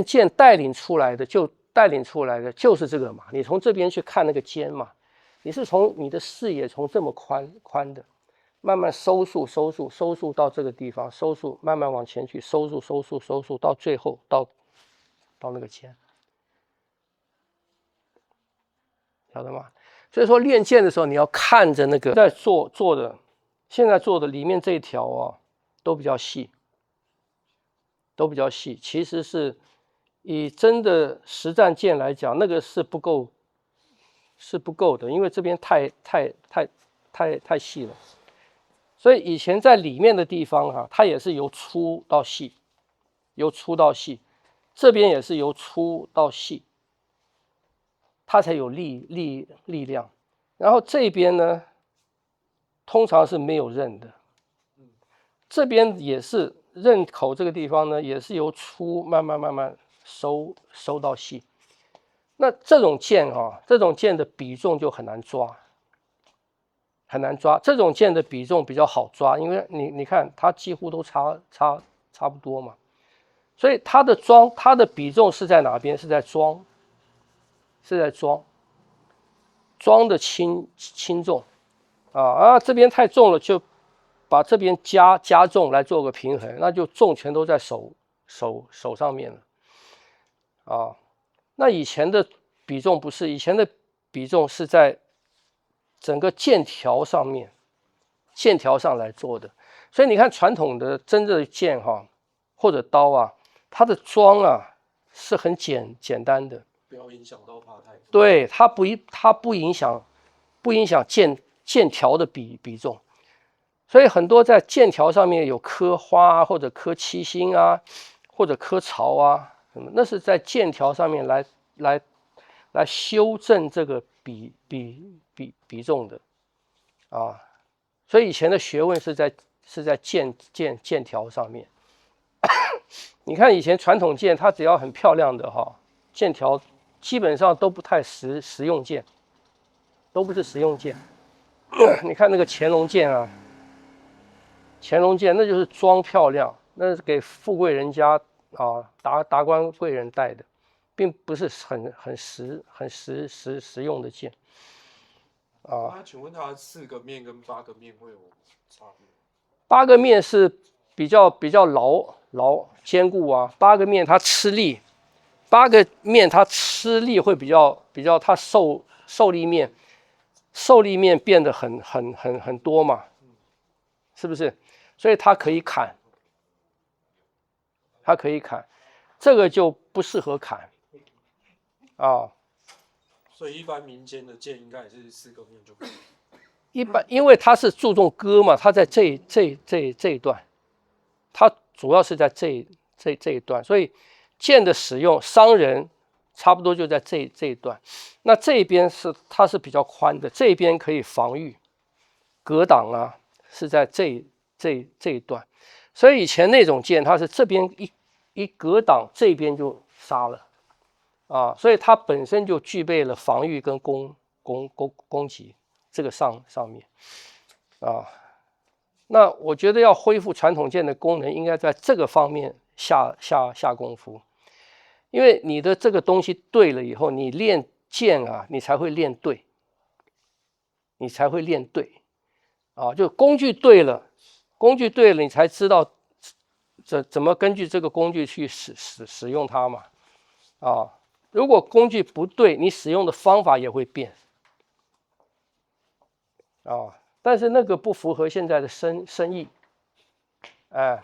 剑带领出来的就是这个嘛。你从这边去看那个尖嘛，你是从你的视野从这么宽的，慢慢收束到这个地方，收束慢慢往前去，收束到最后到那个尖，晓得吗？所以说练剑的时候，你要看着那个在现在做的里面这一条啊，都比较细，其实是以真的实战剑来讲，那个是不够的，因为这边太细了。所以以前在里面的地方啊，它也是由粗到细，这边也是由粗到细，它才有力量。然后这边呢，通常是没有刃的，这边也是刃口这个地方呢，也是由粗慢慢收到细。那这种剑啊，这种剑的比重就很难抓。这种剑的比重比较好抓，因为你看它几乎都差不多嘛，所以它的比重是在哪边？是在装的轻重这边太重了，就把这边加重来做个平衡，那就重全都在手上面了那以前的比重不是，以前的比重是在整个剑条上来做的，所以你看传统的真正的剑或者刀啊，它的装啊是很简单的，不要影响到它太多。对，它不影响剑条的比重，所以很多在剑条上面有刻花或者刻七星啊，或者刻槽啊，那是在剑条上面来修正这个比重的所以以前的学问是在剑条上面。你看以前传统剑，它只要很漂亮的剑条，基本上都不太实用剑，都不是实用剑。你看那个乾隆剑啊，那就是装漂亮，那是给富贵人家达官贵人戴的，并不是很实用的剑请问它4个面跟8个面会有差别？8个面是比较牢坚固8个面它吃力，8个面它吃力会比较它受力面变得很多嘛，是不是？所以它可以砍，这个就不适合砍所以一般民间的剑应该也是4个面就可以。因为它是注重割嘛，它在这一段，它主要是在这一段，所以剑的使用伤人差不多就在这一段。那这边它是比较宽的，这边可以防御格挡是在这一段，所以以前那种剑它是这边一格挡，这边就杀了所以它本身就具备了防御跟攻击这个上面那我觉得要恢复传统剑的功能，应该在这个方面下功夫，因为你的这个东西对了以后，你练剑你才会练对，就工具对了，你才知道怎么根据这个工具去使用它嘛如果工具不对，你使用的方法也会变但是那个不符合现在的生意晓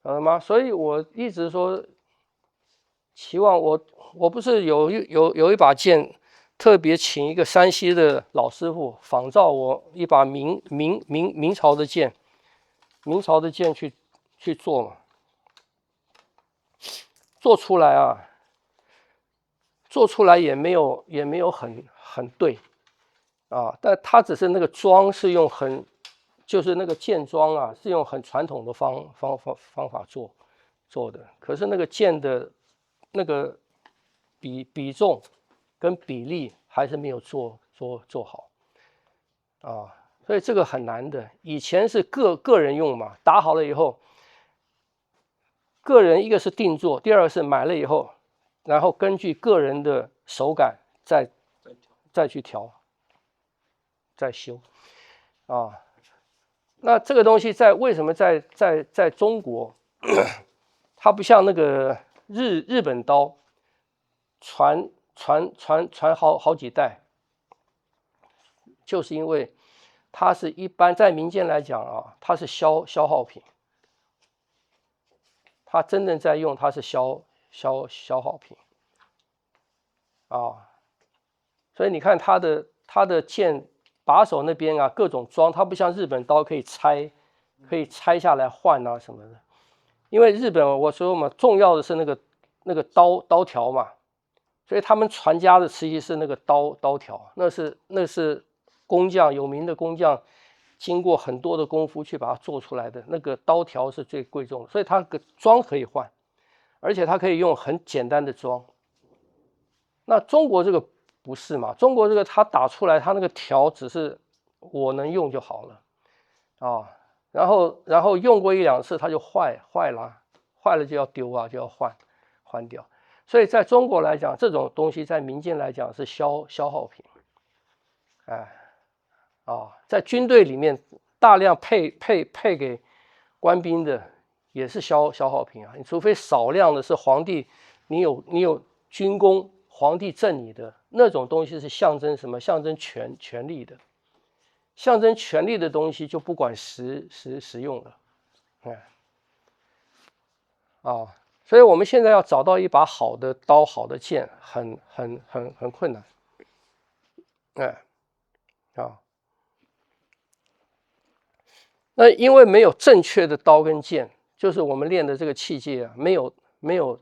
得吗？所以我一直说期望我不是有一把剑，特别请一个山西的老师傅仿照我一把明朝的剑，去做嘛，做出来也没有很对但它只是那个装是用就是那个剑装是用很传统的方法做的，可是那个剑的那个比重跟比例还是没有做好所以这个很难的。以前是个人用嘛，打好了以后个人一个是定做，第二个是买了以后，然后根据个人的手感再去调，再修啊。那这个东西为什么在中国，它不像那个日本刀传好几代，就是因为它是一般在民间来讲啊，它是消耗品，它真正在用它是消耗品啊，所以你看它的剑把手那边啊，各种装，它不像日本刀可以拆下来换啊什么的。因为日本我说嘛，重要的是那个刀条嘛，所以他们传家的瓷器是那个刀条，那是工匠有名的工匠经过很多的功夫去把它做出来的，那个刀条是最贵重的，所以它的装可以换，而且它可以用很简单的装。那中国这个不是嘛？中国这个它打出来，它那个条只是我能用就好了啊。然后用过一两次它就坏了就要丢啊，就要换掉。所以在中国来讲，这种东西在民间来讲是消耗品，在军队里面大量配给官兵的也是消耗品啊。你除非少量的是皇帝，你有军功，皇帝赠你的那种东西是象征什么？象征权力的。象征权力的东西就不管实用了，所以我们现在要找到一把好的刀、好的剑，很困难，那因为没有正确的刀跟剑，就是我们练的这个器械啊，没有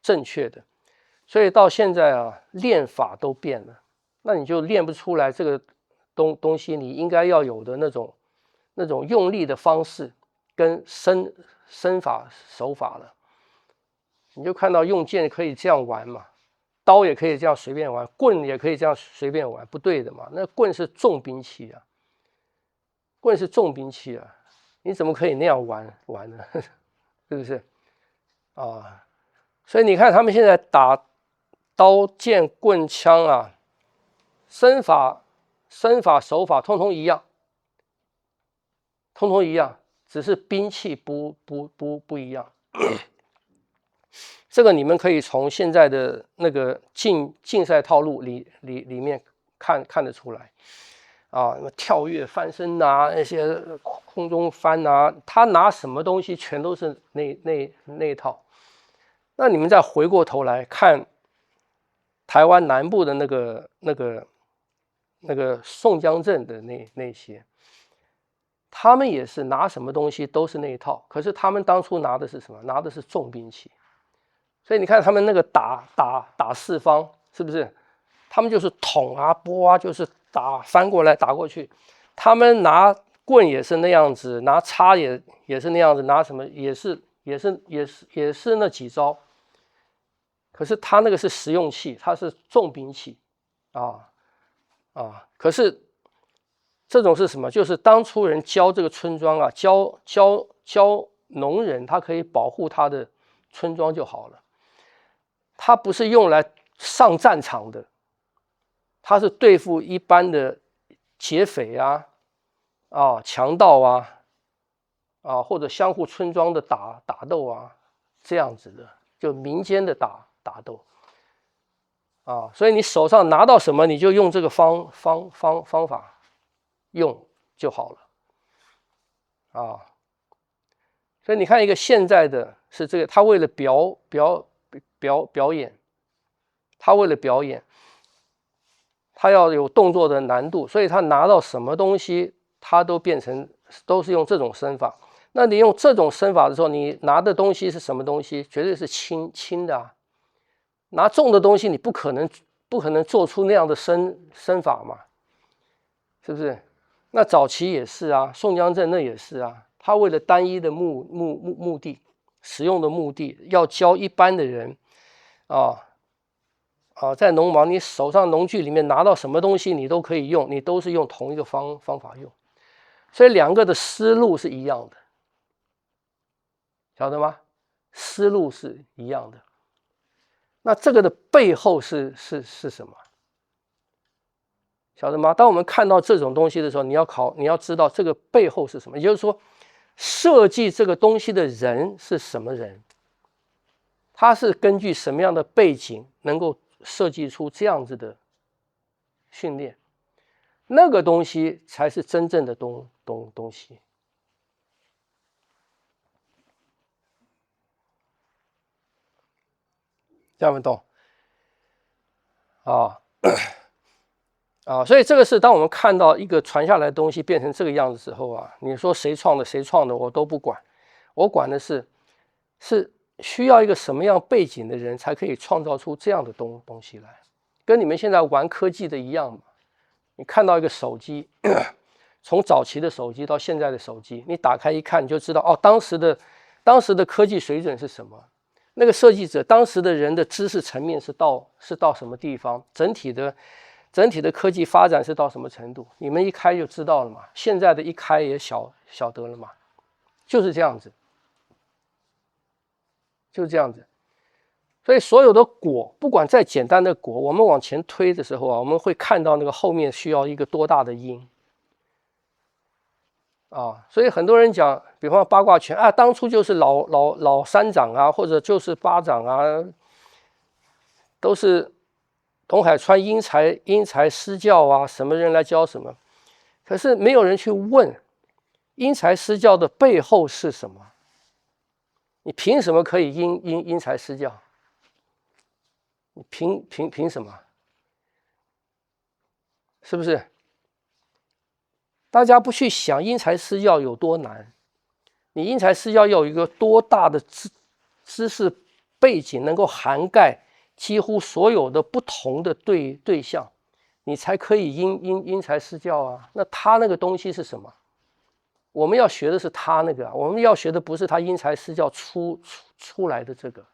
正确的，所以到现在啊，练法都变了，那你就练不出来这个东西你应该要有的那种用力的方式跟身法手法了。你就看到用剑可以这样玩嘛，刀也可以这样随便玩，棍也可以这样随便玩，不对的嘛。那棍是重兵器啊，棍是重兵器啊，你怎么可以那样玩呢？是不是啊？所以你看他们现在打刀剑棍枪啊，身法手法通通一样，只是兵器不一样。这个你们可以从现在的那个竞赛套路里面看得出来啊，跳跃翻身啊，那些空中翻啊，他拿什么东西全都是那一套。那你们再回过头来看台湾南部的那个宋江镇的那些，他们也是拿什么东西都是那一套，可是他们当初拿的是什么？拿的是重兵器。所以你看他们那个打四方，是不是？他们就是捅啊拨啊，就是打翻过来打过去。他们拿棍也是那样子，拿叉也是那样子，拿什么也是那几招。可是他那个是实用器，他是重兵器可是这种是什么？就是当初人教这个村庄啊，教农人，他可以保护他的村庄就好了。它不是用来上战场的，它是对付一般的劫匪啊、强盗啊或者相互村庄的打斗啊，这样子的，就民间的打斗所以你手上拿到什么，你就用这个方法用就好了所以你看一个现在的是这个，他为了表演，他为了表演，他要有动作的难度，所以他拿到什么东西，他都是用这种身法。那你用这种身法的时候，你拿的东西是什么东西？绝对是轻的啊。拿重的东西，你不可能做出那样的身法嘛，是不是？那早期也是啊，宋江镇那也是啊，他为了单一的目的，使用的目的，要教一般的人在农忙，你手上农具里面拿到什么东西，你都可以用，你都是用同一个方法用，所以两个的思路是一样的，晓得吗？思路是一样的。那这个的背后是什么？晓得吗？当我们看到这种东西的时候，你要知道这个背后是什么，也就是说，设计这个东西的人是什么人？他是根据什么样的背景能够设计出这样子的训练？那个东西才是真正的东西。这样不懂？所以这个是当我们看到一个传下来的东西变成这个样子之后啊，你说谁创的我都不管，我管的是需要一个什么样背景的人才可以创造出这样的东西来，跟你们现在玩科技的一样嘛。你看到一个手机，从早期的手机到现在的手机，你打开一看你就知道哦，当时的科技水准是什么，那个设计者当时的人的知识层面是到什么地方，整体的科技发展是到什么程度，你们一开就知道了嘛。现在的一开也晓得了嘛，就是这样子，就是这样子。所以所有的果，不管再简单的果，我们往前推的时候啊，我们会看到那个后面需要一个多大的因啊。所以很多人讲，比方八卦拳啊，当初就是老三掌啊，或者就是八掌啊，都是董海川因材施教啊，什么人来教什么，可是没有人去问因材施教的背后是什么？你凭什么可以因材施教？你凭什么？是不是？大家不去想因材施教有多难，你因材施教要有一个多大的知识背景，能够涵盖几乎所有的不同的对象，你才可以因材施教啊。那他那个东西是什么？我们要学的是他那个，我们要学的不是他因材施教出来的这个。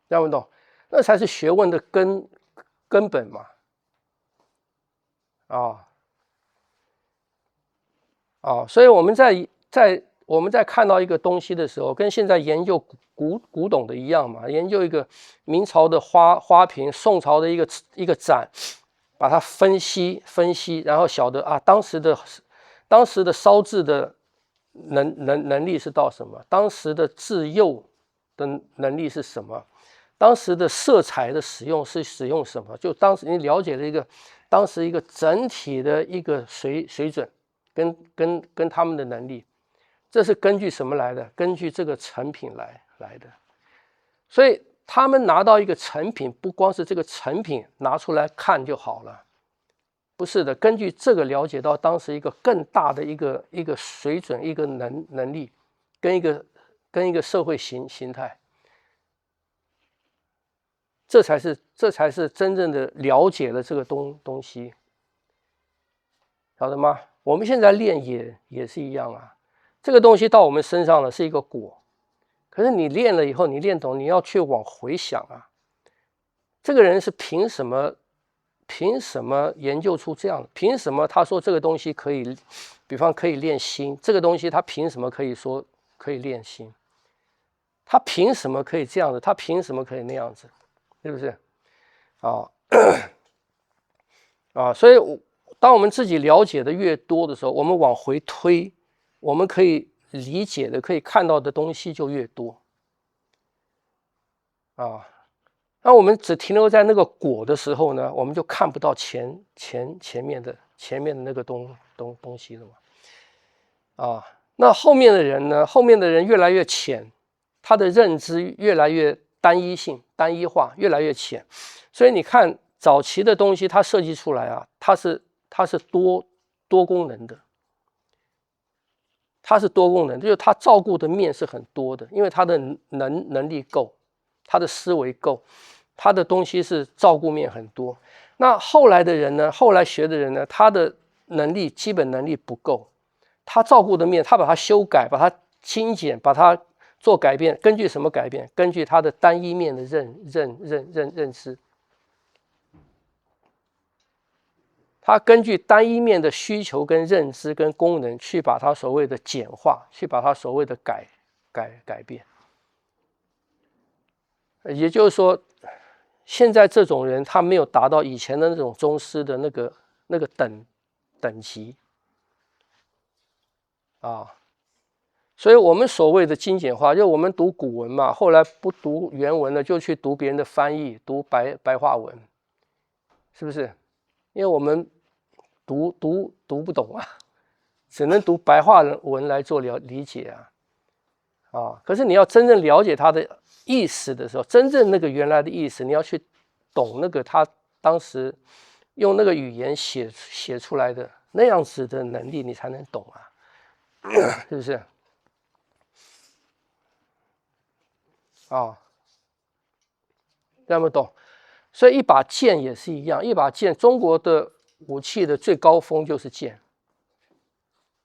听不懂？那才是学问的根本嘛。所以我们在看到一个东西的时候，跟现在研究古董的一样嘛，研究一个明朝的花瓶，宋朝的一个盏，把它分析，然后晓得啊，当时的烧制的能力是到什么，当时的制釉的能力是什么，当时的色彩的使用是使用什么，就当时你了解了当时一个整体的一个水准跟他们的能力，这是根据什么来的？根据这个成品来的。所以他们拿到一个成品，不光是这个成品拿出来看就好了，不是的，根据这个了解到当时一个更大的一个水准，一个能力，跟一个社会形态，这才是真正的了解了这个东西，晓得吗？我们现在练也是一样啊，这个东西到我们身上了是一个果，可是你练了以后，你练懂，你要去往回想啊，这个人是凭什么研究出这样的？凭什么他说这个东西可以，比方可以练心，这个东西他凭什么可以说可以练心？他凭什么可以这样子？他凭什么可以那样子？是不是？所以当我们自己了解的越多的时候，我们往回推，我们可以理解的、可以看到的东西就越多。那我们只停留在那个果的时候呢，我们就看不到前面的那个东西了嘛。那后面的人呢？后面的人越来越浅，他的认知越来越单一化，越来越浅。所以你看早期的东西，它设计出来啊，它是多功能的，它是多功能，就是它照顾的面是很多的，因为它的能力够，他的思维够，他的东西是照顾面很多。那后来的人呢？后来学的人呢？他的基本能力不够，他照顾的面，他把它修改，把它精简，把它做改变。根据什么改变？根据他的单一面的认知。它根据单一面的需求跟认知跟功能去把它所谓的简化，去把它所谓的改变。也就是说，现在这种人他没有达到以前的那种宗师的那个等级啊。所以我们所谓的精简化，就我们读古文嘛，后来不读原文了，就去读别人的翻译，读白话文，是不是？因为我们读不懂啊，只能读白话文来做理解啊。可是你要真正了解它的意思的时候，真正那个原来的意思，你要去懂那个他当时用那个语言写出来的那样子的能力，你才能懂啊，是不是？这样不懂？所以一把剑也是一样，一把剑，中国的武器的最高峰就是剑。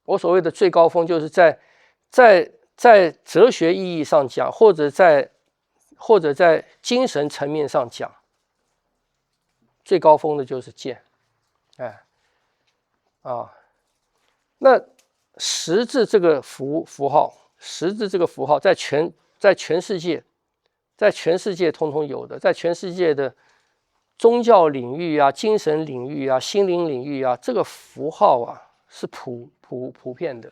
我所谓的最高峰，就是在哲学意义上讲，或者在精神层面上讲，最高峰的就是剑。那十字这个符号，十字这个符号在全世界通通有的，在全世界的宗教领域啊、精神领域啊、心灵领域啊，这个符号啊是普遍的。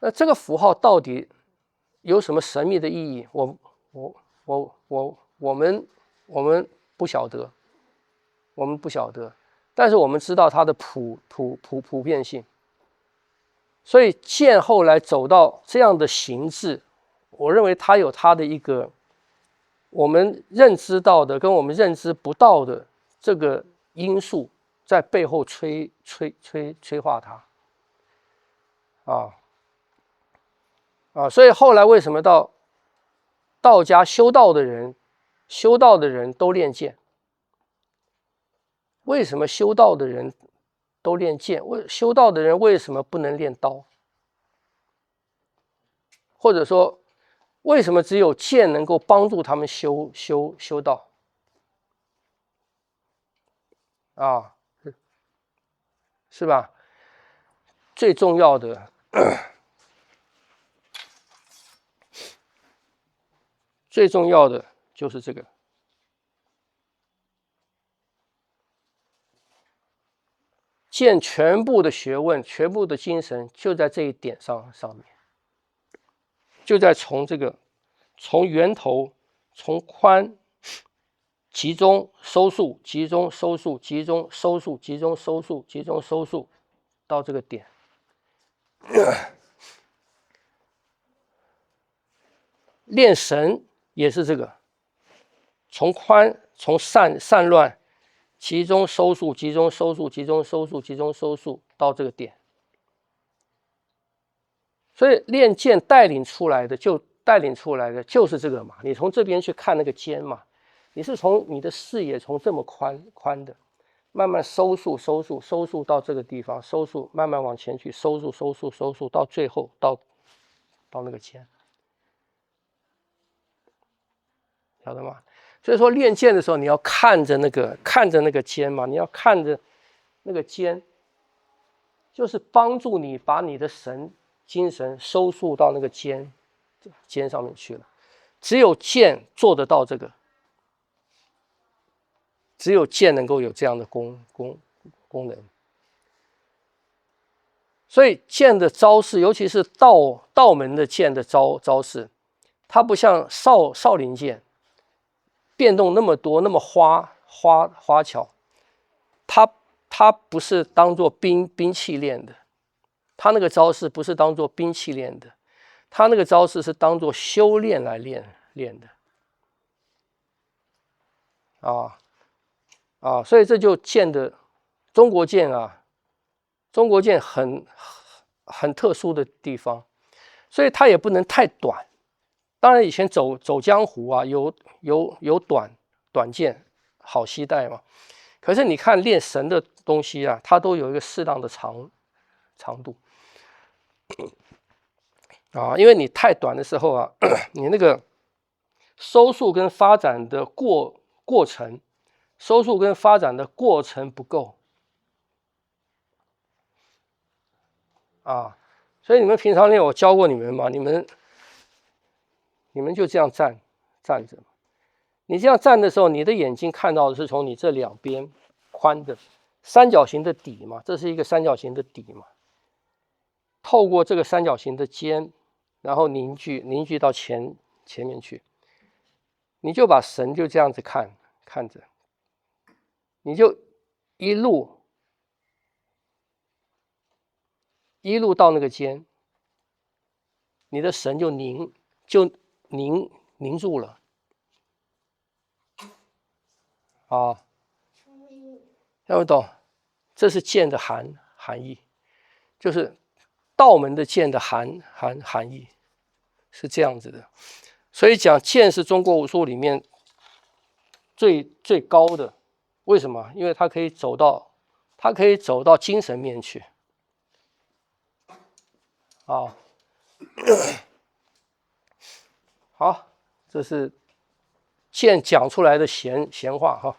那这个符号到底有什么神秘的意义？我们不晓得，但是我们知道它的普遍性。所以剑后来走到这样的形制，我认为它有它的一个我们认知到的跟我们认知不到的这个因素在背后催化它所以后来为什么到道家修道的人都练剑？为什么修道的人都练剑？修道的人为什么不能练刀？或者说，为什么只有剑能够帮助他们修道？是吧？最重要的，就是这个。剑全部的学问、全部的精神就在这一点上面，就在从源头，从宽集中收束、集中收束、集中收束、集中收束、集中收束到这个点。练神也是这个，从宽、从散乱。集中收束，集中收束，集中收束，集中收束到这个点。所以练剑带领出来的就是这个嘛。你从这边去看那个尖嘛，你是从你的视野从这么宽的，慢慢收束到这个地方，收束慢慢往前去，收束到最后到那个尖，晓得吗？所以说练剑的时候，你要看着那个尖嘛，你要看着那个尖，就是帮助你把你的精神收束到那个尖上面去了。只有剑做得到这个，只有剑能够有这样的功能。所以剑的招式，尤其是道门的剑的招式，它不像少林剑。变动那么多，那么花巧，它不是当做兵器练的，它那个招式不是当做兵器练的，它那个招式是当做修炼来练的，所以这就剑的中国剑很特殊的地方，所以它也不能太短。当然，以前走江湖啊，有短剑好携带嘛。可是你看练神的东西啊，它都有一个适当的长度因为你太短的时候啊，你那个收束跟发展的过程，收束跟发展的过程不够啊。所以你们平常练我教过你们嘛，你们就这样站着。你这样站的时候，你的眼睛看到的是从你这两边宽的三角形的底嘛，这是一个三角形的底嘛。透过这个三角形的尖，然后凝聚到前面去，你就把神就这样子看着，你就一路到那个尖，你的神就凝住了啊，听不懂？这是剑的含义，就是道门的剑的含义是这样子的。所以讲剑是中国武术里面最高的，为什么？因为它可以走到精神面去啊。好，这是剑讲出来的闲话哈。